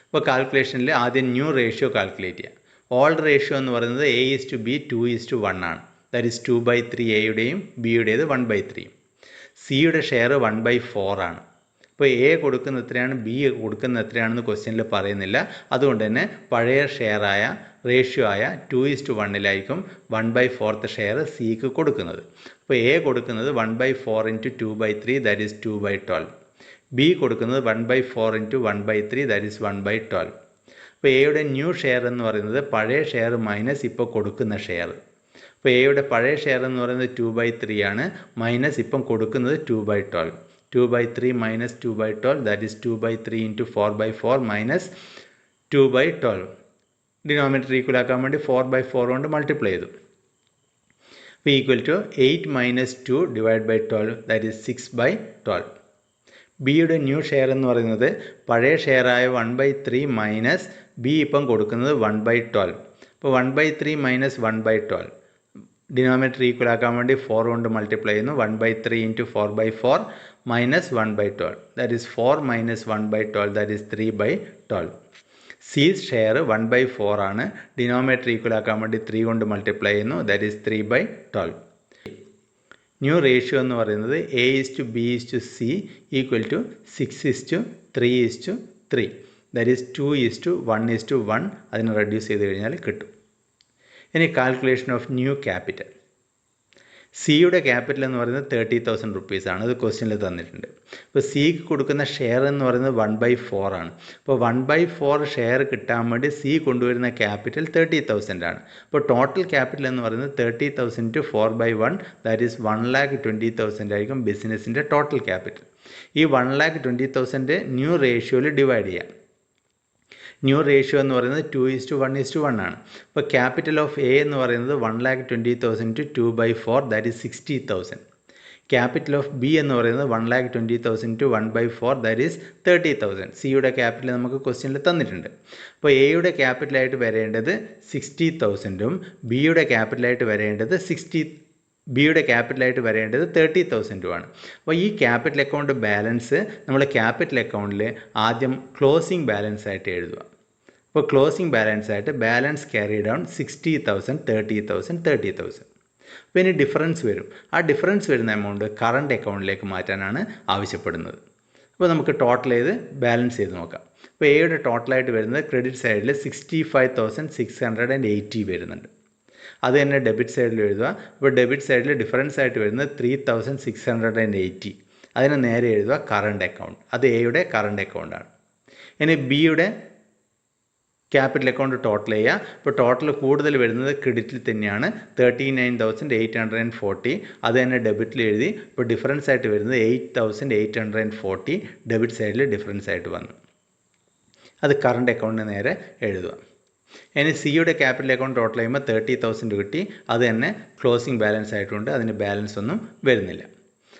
അപ്പോൾ കാൽക്കുലേഷനിൽ ആദ്യം ന്യൂ റേഷ്യോ കാൽക്കുലേറ്റ് ചെയ്യാം. ഓൾഡ് റേഷ്യോ എന്ന് പറയുന്നത് A:B 2:1 ആണ്. ദാറ്റ് ഈസ് 2/3 എയുടെയും ബിയുടേത് 1/3. സിയുടെ ഷെയർ 1/4 ആണ്. ഇപ്പോൾ എ കൊടുക്കുന്ന എത്രയാണ് ബി കൊടുക്കുന്ന എത്രയാണെന്ന് ക്വസ്റ്റ്യനിൽ പറയുന്നില്ല. അതുകൊണ്ട് തന്നെ പഴയ ഷെയറായ റേഷ്യോ ആയ 2:1 1/4 ഷെയർ സിക്ക് കൊടുക്കുന്നത്. അപ്പോൾ എ കൊടുക്കുന്നത് 1/4 × 2/3 ദാറ്റ് ഈസ് 2/12. ബി കൊടുക്കുന്നത് 1/4 × 1/3 ദാറ്റ് ഈസ് 1/12. അപ്പോൾ എയുടെ ന്യൂ ഷെയർ എന്ന് പറയുന്നത് പഴയ ഷെയർ മൈനസ് ഇപ്പോൾ കൊടുക്കുന്ന ഷെയർ. അപ്പോൾ എയുടെ പഴയ ഷെയർ എന്ന് പറയുന്നത് 2/3 ആണ്, മൈനസ് ഇപ്പം കൊടുക്കുന്നത് 2/12. 2/3 minus 2/12 that is 2/3 × 4/4 minus 2/12. Denominator equal ആക്കാൻ വേണ്ടി 4/4 കൊണ്ട് മൾട്ടിപ്ലൈ ചെയ്തു. അപ്പോൾ equal to 8 minus 2 divide by 12 that is 6/12. ബിയുടെ ന്യൂ ഷെയർ എന്ന് പറയുന്നത് പഴയ ഷെയറായ 1/3 മൈനസ് ബി ഇപ്പം കൊടുക്കുന്നത് 1/12. അപ്പോൾ 1/3 മൈനസ് 1/12 ഡിനോമിനേറ്റർ ഈക്വൽ ആക്കാൻ വേണ്ടി 4 കൊണ്ട് മൾട്ടിപ്ലൈ ചെയ്യുന്നു. 1/3 × 4/4 minus 1/12 that is 4 minus 1/12 that is 3/12. സീസ് ഷെയർ 1/4 ആണ്. ഡിനോമിനേറ്റർ ഈക്വൽ ആക്കാൻ വേണ്ടി 3 കൊണ്ട് മൾട്ടിപ്ലൈ ചെയ്യുന്നു. That is 3/12. ന്യൂ റേഷ്യോ എന്ന് പറയുന്നത് A:B:C equal to 6:3:3 that is 2:1:1 അതിനെ റെഡ്യൂസ് ചെയ്ത് കഴിഞ്ഞാൽ കിട്ടും. ഇനി കാൽക്കുലേഷൻ ഓഫ് ന്യൂ ക്യാപിറ്റൽ. സിയുടെ ക്യാപിറ്റൽ എന്ന് പറയുന്നത് 30,000 റുപ്പീസ് ആണ്. അത് ക്വസ്റ്റ്യനിൽ തന്നിട്ടുണ്ട്. അപ്പോൾ സിക്ക് കൊടുക്കുന്ന ഷെയർ എന്ന് പറയുന്നത് 1/4 ആണ്. അപ്പോൾ 1/4 ഷെയർ കിട്ടാൻ വേണ്ടി സി കൊണ്ടുവരുന്ന ക്യാപിറ്റൽ 30,000 ആണ്. അപ്പോൾ ടോട്ടൽ ക്യാപിറ്റൽ എന്ന് പറയുന്നത് 30,000 × 4/1 ദാറ്റ് ഈസ് 1,20,000 ആയിരിക്കും ബിസിനസ്സിൻ്റെ ടോട്ടൽ ക്യാപിറ്റൽ. ഈ 1,20,000 ന്യൂ റേഷ്യോയിൽ ഡിവൈഡ് ചെയ്യാം. ന്യൂ റേഷ്യോ എന്ന് പറയുന്നത് 2:1:1 ആണ്. അപ്പോൾ ക്യാപിറ്റൽ ഓഫ് എ എന്ന് പറയുന്നത് 1,20,000 × 2/4 that is 60,000. Capital of B എന്ന് പറയുന്നത് 1,20,000 × 1/4 ദാറ്റ് ഈസ് 30,000. സിയുടെ ക്യാപിറ്റൽ നമുക്ക് ക്വസ്റ്റ്യനിൽ തന്നിട്ടുണ്ട്. അപ്പോൾ എയുടെ ക്യാപിറ്റലായിട്ട് വരേണ്ടത് 60,000ഉം ബിയുടെ ക്യാപിറ്റലായിട്ട് വരേണ്ടത് ബിയുടെ ക്യാപിറ്റലായിട്ട് വരേണ്ടത് 30,000 ആണ്. അപ്പോൾ ഈ ക്യാപിറ്റൽ അക്കൗണ്ട് ബാലൻസ് നമ്മൾ ക്യാപിറ്റൽ അക്കൗണ്ടിൽ ആദ്യം ക്ലോസിംഗ് ബാലൻസ് ആയിട്ട് എഴുതുക. അപ്പോൾ ക്ലോസിംഗ് ബാലൻസ് ആയിട്ട് ബാലൻസ് ക്യാരി ഡൗൺ 60,000, 30,000, 30,000. അപ്പോൾ ഇനി ഡിഫറൻസ് വരും. ആ ഡിഫറൻസ് വരുന്ന എമൗണ്ട് കറണ്ട് അക്കൗണ്ടിലേക്ക് മാറ്റാനാണ് ആവശ്യപ്പെടുന്നത്. അപ്പോൾ നമുക്ക് ടോട്ടൽ ചെയ്ത് ബാലൻസ് ചെയ്ത് നോക്കാം. അപ്പോൾ എയുടെ ടോട്ടലായിട്ട് വരുന്നത് ക്രെഡിറ്റ് സൈഡിൽ 65,680 വരുന്നുണ്ട്. അത് തന്നെ ഡെബിറ്റ് സൈഡിൽ എഴുതുക. അപ്പോൾ ഡെബിറ്റ് സൈഡിൽ ഡിഫറൻസ് ആയിട്ട് വരുന്നത് 3,680. അതിന് നേരെ എഴുതുക കറണ്ട് അക്കൗണ്ട്. അത് എയുടെ കറണ്ട് അക്കൗണ്ടാണ്. ഇനി ബിയുടെ ക്യാപിറ്റൽ അക്കൗണ്ട് ടോട്ടൽ ചെയ്യുക. ഇപ്പോൾ ടോട്ടൽ കൂടുതൽ വരുന്നത് ക്രെഡിറ്റിൽ തന്നെയാണ്, 39,840. അത് തന്നെ ഡെബിറ്റിൽ എഴുതി. ഇപ്പോൾ ഡിഫറൻസ് ആയിട്ട് വരുന്നത് 8,840 ഡെബിറ്റ് സൈഡിൽ ഡിഫറൻസ് ആയിട്ട് വന്നു. അത് കറണ്ട് അക്കൗണ്ടിന് നേരെ എഴുതുക. ഇനി സിയുടെ ക്യാപിറ്റൽ അക്കൗണ്ട് ടോട്ടൽ ചെയ്യുമ്പോൾ 30,000 കിട്ടി. അത് തന്നെ ക്ലോസിംഗ് ബാലൻസ് ആയിട്ടുണ്ട്, അതിന് ബാലൻസ് ഒന്നും വരുന്നില്ല.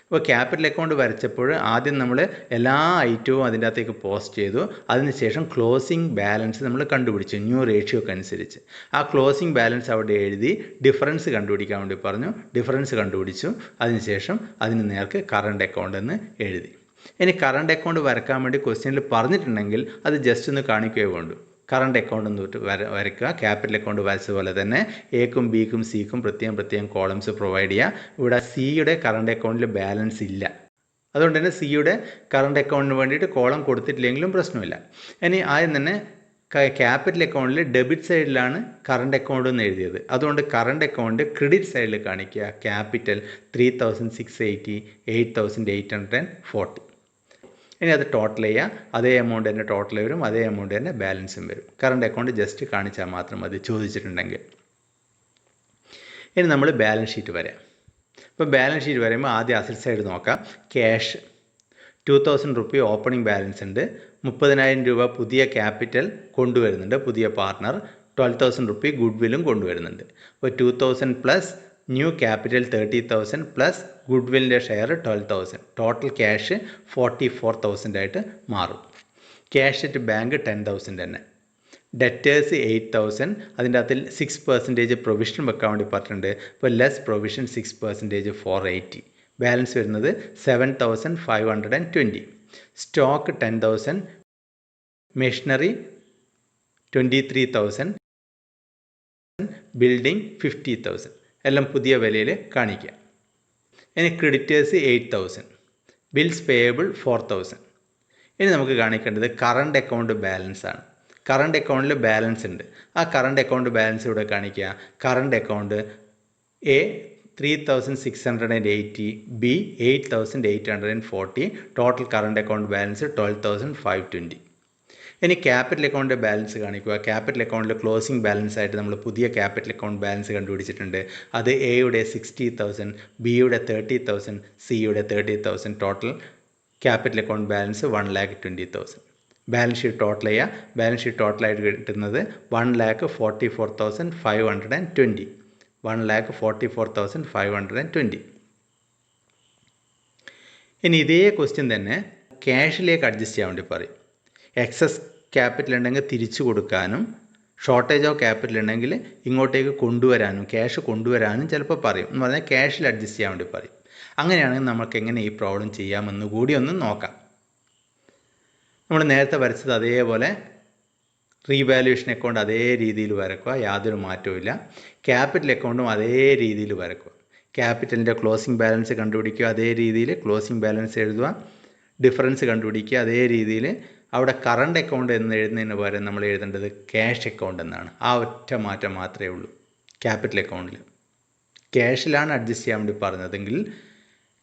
അപ്പോൾ ക്യാപിറ്റൽ അക്കൗണ്ട് വരച്ചപ്പോൾ ആദ്യം നമ്മൾ എല്ലാ ഐറ്റവും അതിൻ്റെ അകത്തേക്ക് പോസ്റ്റ് ചെയ്തു. അതിനുശേഷം ക്ലോസിംഗ് ബാലൻസ് നമ്മൾ കണ്ടുപിടിച്ചു ന്യൂ റേഷ്യോക്ക് അനുസരിച്ച്. ആ ക്ലോസിംഗ് ബാലൻസ് അവിടെ എഴുതി ഡിഫറൻസ് കണ്ടുപിടിക്കാൻ വേണ്ടി പറഞ്ഞു. ഡിഫറൻസ് കണ്ടുപിടിച്ചു. അതിനുശേഷം അതിന് നേർക്ക് കറണ്ട് അക്കൗണ്ട് എന്ന് എഴുതി. ഇനി കറണ്ട് അക്കൗണ്ട് വരക്കാൻ വേണ്ടി ക്വസ്റ്റ്യനിൽ പറഞ്ഞിട്ടുണ്ടെങ്കിൽ അത് ജസ്റ്റ് ഒന്ന് കാണിക്കുകയോ വേണ്ടു. കറണ്ട് അക്കൗണ്ട് എന്ന് വരയ്ക്കുക. ക്യാപിറ്റൽ അക്കൗണ്ട് വരച്ച പോലെ തന്നെ എക്കും ബിക്കും സിക്കും പ്രത്യേകം കോളംസ് പ്രൊവൈഡ് ചെയ്യുക. ഇവിടെ സിയുടെ കറണ്ട് അക്കൗണ്ടിൽ ബാലൻസ് ഇല്ല. അതുകൊണ്ട് തന്നെ സിയുടെ കറണ്ട് അക്കൗണ്ടിന് വേണ്ടിയിട്ട് കോളം കൊടുത്തിട്ടില്ലെങ്കിലും പ്രശ്നമില്ല. ഇനി ആദ്യം തന്നെ ക്യാപിറ്റൽ അക്കൗണ്ടിൽ ഡെബിറ്റ് സൈഡിലാണ് കറണ്ട് അക്കൗണ്ട് എന്ന് എഴുതിയത്. അതുകൊണ്ട് കറണ്ട് അക്കൗണ്ട് ക്രെഡിറ്റ് സൈഡിൽ കാണിക്കുക. ക്യാപിറ്റൽ 3,680, 8,840. ഇനി അത് ടോട്ടൽ ചെയ്യുക. അതേ എമൗണ്ട് തന്നെ ടോട്ടൽ വരും, അതേ എമൗണ്ട് തന്നെ ബാലൻസും വരും. കറണ്ട് അക്കൗണ്ട് ജസ്റ്റ് കാണിച്ചാൽ മാത്രം മതി ചോദിച്ചിട്ടുണ്ടെങ്കിൽ. ഇനി നമ്മൾ ബാലൻസ് ഷീറ്റ് വരാം. ഇപ്പോൾ ബാലൻസ് ഷീറ്റ് വരയുമ്പോൾ ആദ്യം അസറ്റ് സൈഡ് നോക്കാം. ക്യാഷ് 2,000 റുപ്പി ഓപ്പണിംഗ് ബാലൻസ് ഉണ്ട്. 30,000 രൂപ പുതിയ ക്യാപിറ്റൽ കൊണ്ടുവരുന്നുണ്ട് പുതിയ പാർട്ണർ. 12,000 റുപ്പി ഗുഡ് വില്ലും കൊണ്ടുവരുന്നുണ്ട്. അപ്പോൾ 2,000 plus new capital 30,000 plus good വില്ലിൻ്റെ ഷെയർ 12,000. ടോട്ടൽ ക്യാഷ് 44,000 ആയിട്ട് മാറും. ക്യാഷ് അറ്റ് ബാങ്ക് 10,000 തന്നെ. ഡെറ്റേഴ്സ് 8,000. അതിൻ്റെ അകത്തിൽ 6% പ്രൊവിഷൻ വെക്കാൻ വേണ്ടി പറഞ്ഞിട്ടുണ്ട്. ഇപ്പോൾ ലെസ് പ്രൊവിഷൻ 6% 480. ബാലൻസ് വരുന്നത് 7,520. സ്റ്റോക്ക് 10,000. മെഷീനറി 23,000. ബിൽഡിംഗ് 50,000. എല്ലാം പുതിയ വിലയിൽ കാണിക്കുക. ഇനി ക്രെഡിറ്റേഴ്സ് 8,000. Bills payable 4,000. ഇനി നമുക്ക് കാണിക്കേണ്ടത് കറണ്ട് അക്കൗണ്ട് ബാലൻസ് ആണ്. കറണ്ട് അക്കൗണ്ടിൽ ബാലൻസ് ഉണ്ട്. ആ കറണ്ട് അക്കൗണ്ട് ബാലൻസ് ഇവിടെ കാണിക്കുക. Current account A 3,680, B 8,840. Total current account balance 12,520. ഇനി ക്യാപിറ്റൽ അക്കൗണ്ട് ബാലൻസ് കാണിക്കുക. ക്യാപിറ്റൽ അക്കൗണ്ടിൽ ക്ലോസിംഗ് ബാലൻസ് ആയിട്ട് നമ്മൾ പുതിയ ക്യാപിറ്റൽ അക്കൗണ്ട് ബാലൻസ് കണ്ടുപിടിച്ചിട്ടുണ്ട്. അത് എയുടെ 60,000, ബിയുടെ 30,000, സിയുടെ 30,000. Total capital account balance 1,20,000. Balance sheet total ചെയ്യുക. ബാലൻസ് ഷീറ്റ് ടോട്ടലായിട്ട് കിട്ടുന്നത് 1,44,520. 1,44,520. ഇനി ഇതേ ക്വസ്റ്റ്യൻ തന്നെ ക്യാഷിലേക്ക് അഡ്ജസ്റ്റ് ചെയ്യാൻ വേണ്ടി പറയും. എക്സസ് ക്യാപിറ്റൽ ഉണ്ടെങ്കിൽ തിരിച്ചു കൊടുക്കാനും ഷോർട്ടേജ് ഓഫ് ക്യാപിറ്റൽ ഉണ്ടെങ്കിൽ ഇങ്ങോട്ടേക്ക് കൊണ്ടുവരാനും ക്യാഷ് കൊണ്ടുവരാനും ചിലപ്പോൾ പറയും. എന്ന് പറഞ്ഞാൽ ക്യാഷിൽ അഡ്ജസ്റ്റ് ചെയ്യാൻ വേണ്ടി പറയും. അങ്ങനെയാണെങ്കിൽ നമുക്ക് എങ്ങനെ ഈ പ്രോബ്ലം ചെയ്യാമെന്ന് കൂടി ഒന്ന് നോക്കാം. നമ്മൾ നേരത്തെ വരച്ചത് അതേപോലെ റീവാലുവേഷൻ അക്കൗണ്ട് അതേ രീതിയിൽ വരക്കുക, യാതൊരു മാറ്റവും ഇല്ല. ക്യാപിറ്റൽ അക്കൗണ്ടും അതേ രീതിയിൽ വരക്കുക. ക്യാപിറ്റലിൻ്റെ ക്ലോസിംഗ് ബാലൻസ് കണ്ടുപിടിക്കുക, അതേ രീതിയിൽ ക്ലോസിംഗ് ബാലൻസ് എഴുതുക. ഡിഫറൻസ് കണ്ടുപിടിക്കുക, അതേ രീതിയിൽ. അവിടെ കറണ്ട് അക്കൗണ്ട് എന്ന് എഴുതുന്നതിന് പകരം നമ്മൾ എഴുതേണ്ടത് ക്യാഷ് അക്കൗണ്ട് എന്നാണ്. ആ ഒറ്റ മാറ്റം മാത്രമേ ഉള്ളൂ. ക്യാപിറ്റൽ അക്കൗണ്ടിൽ ക്യാഷിലാണ് അഡ്ജസ്റ്റ് ചെയ്യാൻ വേണ്ടി പറഞ്ഞതെങ്കിൽ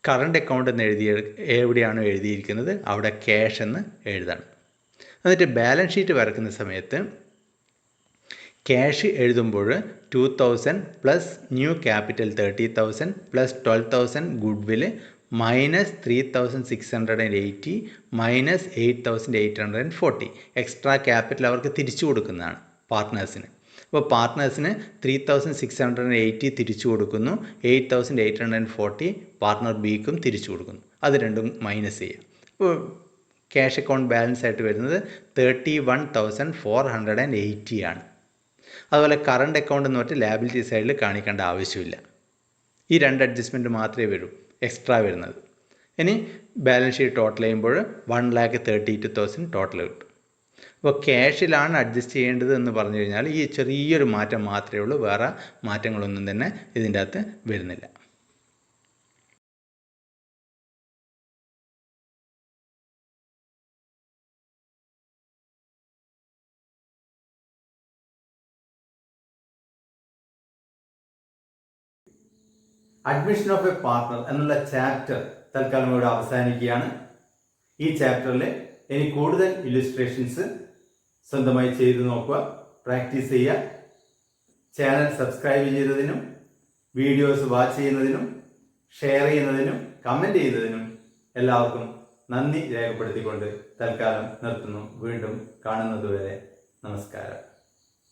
കറണ്ട് അക്കൗണ്ട് എന്ന് എവിടെയാണോ എഴുതിയിരിക്കുന്നത് അവിടെ ക്യാഷ് എന്ന് എഴുതണം. എന്നിട്ട് ബാലൻസ് ഷീറ്റ് വരക്കുന്ന സമയത്ത് ക്യാഷ് എഴുതുമ്പോൾ 2,000 plus new capital 30,000 plus 12,000 goodwill minus 3,680 minus 8,840. Extra capital അവർക്ക് തിരിച്ചു കൊടുക്കുന്നതാണ് പാർട്ട്നേഴ്സിന്. അപ്പോൾ പാർട്ട്നേഴ്സിന് 3,680 തിരിച്ചു കൊടുക്കുന്നു, 8,840 പാർട്ട്ണർ ബിക്കും തിരിച്ചു കൊടുക്കുന്നു. അത് രണ്ടും മൈനസ് ചെയ്യാം. അപ്പോൾ ക്യാഷ് അക്കൗണ്ട് ബാലൻസ് ആയിട്ട് വരുന്നത് 31,480 ആണ്. അതുപോലെ കറണ്ട് അക്കൗണ്ട് എന്ന് പറഞ്ഞിട്ട് ലാബിലിറ്റി സൈഡിൽ കാണിക്കേണ്ട ആവശ്യമില്ല. ഈ 2 അഡ്ജസ്റ്റ്മെൻറ്റ് മാത്രമേ വരൂ എക്സ്ട്രാ വരുന്നത്. ഇനി ബാലൻസ് ഷീറ്റ് ടോട്ടൽ ചെയ്യുമ്പോൾ 1,32,000 ടോട്ടൽ കിട്ടും. അപ്പോൾ ക്യാഷിലാണ് അഡ്ജസ്റ്റ് ചെയ്യേണ്ടത് എന്ന് പറഞ്ഞു കഴിഞ്ഞാൽ ഈ ചെറിയൊരു മാറ്റം മാത്രമേ ഉള്ളൂ, വേറെ മാറ്റങ്ങളൊന്നും തന്നെ ഇതിൻ്റെ അകത്ത് വരുന്നില്ല. അഡ്മിഷൻ ഓഫ് എ പാർട്ട്ണർ എന്നുള്ള ചാപ്റ്റർ തൽക്കാലം ഇവിടെ അവസാനിക്കുകയാണ്. ഈ ചാപ്റ്ററിൽ ഇനി കൂടുതൽ ഇല്ലുസ്ട്രേഷൻസ് സ്വന്തമായി ചെയ്തു നോക്കുക, പ്രാക്ടീസ് ചെയ്യുക. ചാനൽ സബ്സ്ക്രൈബ് ചെയ്തതിനും വീഡിയോസ് വാച്ച് ചെയ്യുന്നതിനും ഷെയർ ചെയ്യുന്നതിനും കമൻറ്റ് ചെയ്യുന്നതിനും എല്ലാവർക്കും നന്ദി രേഖപ്പെടുത്തിക്കൊണ്ട് തൽക്കാലം നിർത്തുന്നു. വീണ്ടും കാണുന്നതുവരെ നമസ്കാരം.